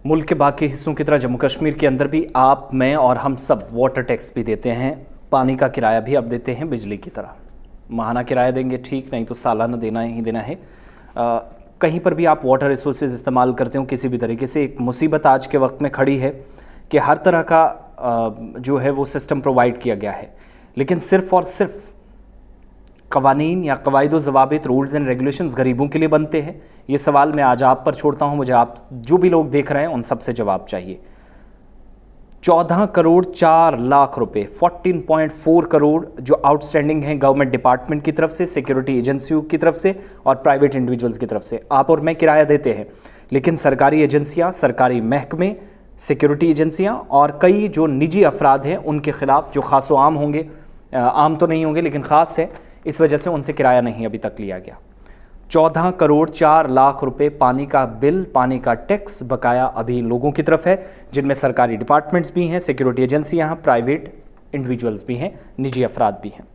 मुल्क के बाकी हिस्सों की तरह जम्मू कश्मीर के अंदर भी आप, मैं और हम सब वाटर टैक्स भी देते हैं, पानी का किराया भी अब देते हैं बिजली की तरह। माहाना किराया देंगे ठीक, नहीं तो सालाना देना ही देना है। कहीं पर भी आप वाटर रिसोर्सेज इस्तेमाल करते हो किसी भी तरीके से, एक मुसीबत आज के वक्त में खड़ी है कि हर तरह का जो है वो सिस्टम प्रोवाइड किया गया है, लेकिन सिर्फ़ और सिर्फ कवानीन या कवायद ज़वाबित, रूल्स एंड रेगुलेशंस गरीबों के लिए बनते हैं। ये सवाल मैं आज आप पर छोड़ता हूं, मुझे आप जो भी लोग देख रहे हैं उन सब से जवाब चाहिए। 14 करोड़ 4 लाख रुपए, 14.4 करोड़ जो आउटस्टैंडिंग हैं गवर्नमेंट डिपार्टमेंट की तरफ से, सिक्योरिटी एजेंसियों की तरफ से और प्राइवेट इंडिविजुअल्स की तरफ से आप और मैं किराया देते हैं, लेकिन सरकारी एजेंसियां, सरकारी महकमे, सिक्योरिटी एजेंसियां और कई जो निजी अफराद हैं उनके खिलाफ, जो खासो आम होंगे, आम तो नहीं होंगे लेकिन ख़ास है, इस वजह से उनसे किराया नहीं अभी तक लिया गया। 14 करोड़ 4 लाख रुपए पानी का बिल, पानी का टैक्स बकाया अभी लोगों की तरफ है, जिनमें सरकारी डिपार्टमेंट्स भी हैं, सिक्योरिटी एजेंसियां हैं, प्राइवेट इंडिविजुअल्स भी हैं, निजी अफराद भी हैं।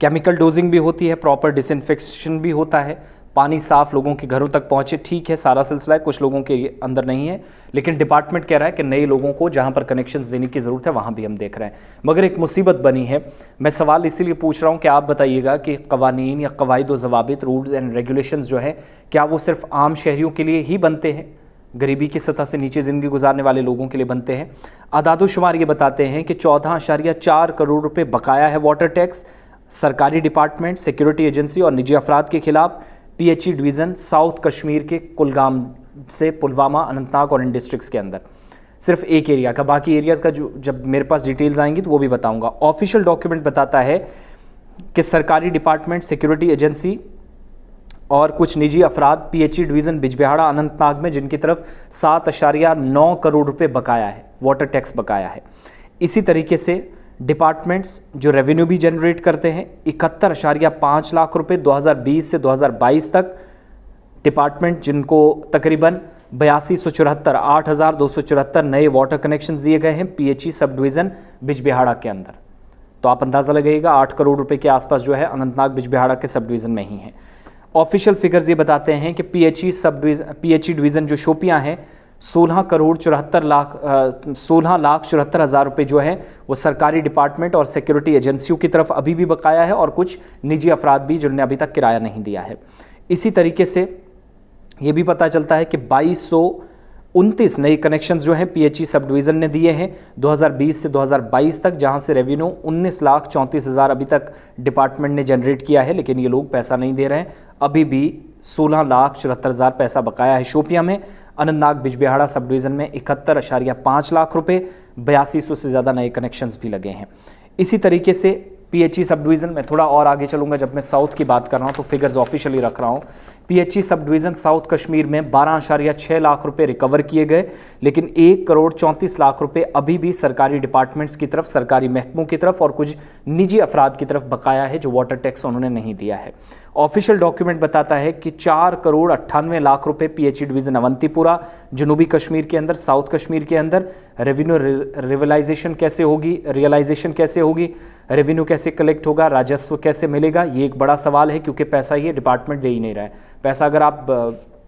केमिकल डोजिंग भी होती है, प्रॉपर डिसइंफेक्शन भी होता है, पानी साफ लोगों के घरों तक पहुंचे, ठीक है, सारा सिलसिला है, कुछ लोगों के अंदर नहीं है, लेकिन डिपार्टमेंट कह रहा है कि नए लोगों को जहां पर कनेक्शंस देने की ज़रूरत है वहां भी हम देख रहे हैं। मगर एक मुसीबत बनी है। मैं सवाल इसीलिए पूछ रहा हूं कि आप बताइएगा कि कवानीन या कवायद व ज़वाबित, रूल्स एंड रेगुलेशंस जो है, क्या वो सिर्फ आम शहरियों के लिए ही बनते हैं, गरीबी की सतह से नीचे ज़िंदगी गुजारने वाले लोगों के लिए बनते हैं? आदादोशुमार ये बताते हैं कि 14.4 करोड़ रुपये बकाया है वाटर टैक्स सरकारी डिपार्टमेंट, सिक्योरिटी एजेंसी और निजी अफराद के खिलाफ PHE डिवीज़न साउथ कश्मीर के कुलगाम से पुलवामा, अनंतनाग और इन डिस्ट्रिक्ट्स के अंदर, सिर्फ एक एरिया का। बाकी एरियाज़ का जो जब मेरे पास डिटेल्स आएंगी तो वो भी बताऊंगा। ऑफिशियल डॉक्यूमेंट बताता है कि सरकारी डिपार्टमेंट, सिक्योरिटी एजेंसी और कुछ निजी अफराद PHE डिवीज़न बिजबिहाड़ा, अनंतनाग में, जिनकी तरफ 7.9 करोड़ रुपये बकाया है, वाटर टैक्स बकाया है। इसी तरीके से डिपार्टमेंट्स जो रेवेन्यू भी जनरेट करते हैं, 71.5 लाख रुपए 2020 से 2022 तक, डिपार्टमेंट जिनको तकरीबन 8,274 नए वाटर कनेक्शंस दिए गए हैं PHE सब डिवीज़न बिजबिहाड़ा के अंदर। तो आप अंदाज़ा लगाइएगा 8 करोड़ रुपए के आसपास जो है अनंतनाग बिजबिहाड़ा के सब डिवीज़न में ही है। ऑफिशियल फिगर्स ये बताते हैं कि PHE डिवीज़न जो शोपियाँ हैं, 16 लाख 74 हज़ार रुपये जो है वो सरकारी डिपार्टमेंट और सिक्योरिटी एजेंसियों की तरफ अभी भी बकाया है, और कुछ निजी अफराद भी जिन्होंने अभी तक किराया नहीं दिया है। इसी तरीके से ये भी पता चलता है कि 2229 नए कनेक्शंस जो हैं PHE सब डिवीज़न ने दिए हैं 2020 से 2022 तक, जहां से रेवेन्यू 19,34,000 अभी तक डिपार्टमेंट ने जनरेट किया है, लेकिन ये लोग पैसा नहीं दे रहे हैं। अभी भी 16,74,000 पैसा बकाया है शोपियां में। अनंतनाग बिजबिहाड़ा सब डिवीज़न में 71.5 लाख रुपए, 8200 से ज़्यादा नए कनेक्शंस भी लगे हैं। इसी तरीके से PHE सब डिवीज़न में थोड़ा और आगे चलूँगा, जब मैं साउथ की बात कर रहा हूँ तो फिगर्स ऑफिशियली रख रहा हूँ। PHE sub division south Kashmir में 12.6 लाख रुपए रिकवर किए गए, लेकिन 1 करोड़ 34 लाख रुपए अभी भी सरकारी डिपार्टमेंट्स की तरफ, सरकारी महकमों की तरफ और कुछ निजी अफराद की तरफ बकाया है, जो वाटर टैक्स उन्होंने नहीं दिया है। ऑफिशियल डॉक्यूमेंट बताता है कि 4 करोड़ 98 लाख रुपए PHE डिवीज़न अवंतीपुरा, जनूबी कश्मीर के अंदर, साउथ कश्मीर के अंदर, रेवेन्यू रियलाइजेशन कैसे होगी, रेवेन्यू कैसे कलेक्ट होगा, राजस्व कैसे मिलेगा, ये एक बड़ा सवाल है, क्योंकि पैसा ये डिपार्टमेंट दे ही नहीं रहा है। पैसा अगर आप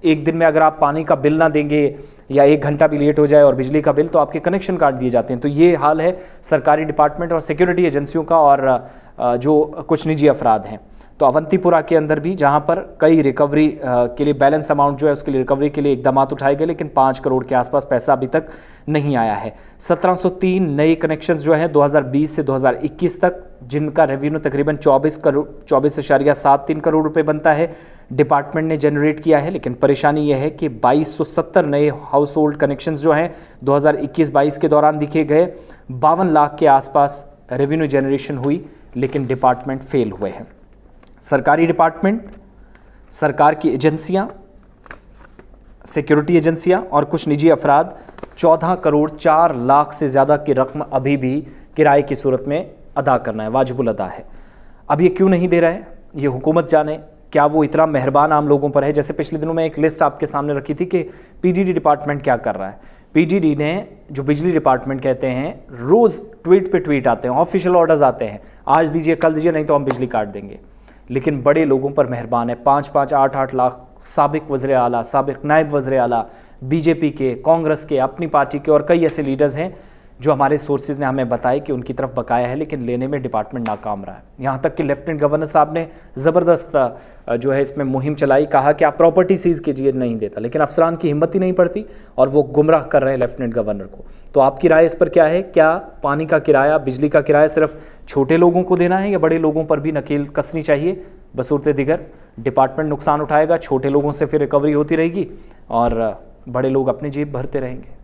एक दिन में अगर आप पानी का बिल ना देंगे या 1 घंटा भी लेट हो जाए और बिजली का बिल, तो आपके कनेक्शन काट दिए जाते हैं। तो ये हाल है सरकारी डिपार्टमेंट और सिक्योरिटी एजेंसियों का और जो कुछ निजी अफराद हैं। तो अवंतीपुरा के अंदर भी, जहां पर कई रिकवरी के लिए बैलेंस अमाउंट जो है उसके लिए रिकवरी के लिए इकदाम उठाए गए, लेकिन 5 करोड़ के आसपास पैसा अभी तक नहीं आया है। 1703 नए कनेक्शंस जो है 2020 से 2021 तक, जिनका रेवेन्यू तकरीबन 24.73 करोड़ रुपए बनता है, डिपार्टमेंट ने जनरेट किया है। लेकिन परेशानी यह है कि 2270 नए हाउस होल्ड कनेक्शंस जो हैं 2021-22 के दौरान दिखे गए, 52 लाख के आसपास रेवेन्यू जनरेशन हुई, लेकिन डिपार्टमेंट फेल हुए हैं। सरकारी डिपार्टमेंट, सरकार की एजेंसियां, सिक्योरिटी एजेंसियां और कुछ निजी अफराद 14 करोड़ 4 लाख से ज़्यादा की रकम अभी भी किराए की सूरत में अदा करना है, वाजिबुल अदा है। अब ये क्यों नहीं दे रहा है, ये हुकूमत जाने। क्या वो इतना मेहरबान आम लोगों पर है? जैसे पिछले दिनों में एक लिस्ट आपके सामने रखी थी कि PDD डिपार्टमेंट क्या कर रहा है। PDD ने, जो बिजली डिपार्टमेंट कहते हैं, रोज़ ट्वीट पे ट्वीट आते हैं, ऑफिशियल ऑर्डर्स आते हैं, आज दीजिए, कल दीजिए, नहीं तो हम बिजली काट देंगे। लेकिन बड़े लोगों पर मेहरबान है। 5-5, 8-8 लाख साबिक वज़ीर आला, साबिक नायब वज़ीर आला, बीजेपी के, कांग्रेस के, अपनी पार्टी के और कई ऐसे लीडर्स हैं जो हमारे सोर्सेज ने हमें बताया कि उनकी तरफ बकाया है, लेकिन लेने में डिपार्टमेंट नाकाम रहा है। यहाँ तक कि लेफ्टिनेंट गवर्नर साहब ने ज़बरदस्त जो है इसमें मुहिम चलाई, कहा कि आप प्रॉपर्टी सीज कीजिए, नहीं देता, लेकिन अफसरान की हिम्मत ही नहीं पड़ती और वो गुमराह कर रहे हैं लेफ्टिनेंट गवर्नर को। तो आपकी राय इस पर क्या है? क्या पानी का किराया, बिजली का किराया सिर्फ छोटे लोगों को देना है या बड़े लोगों पर भी नकेल कसनी चाहिए? बसूरत दिगर डिपार्टमेंट नुकसान उठाएगा, छोटे लोगों से फिर रिकवरी होती रहेगी और बड़े लोग अपनी जेब भरते रहेंगे।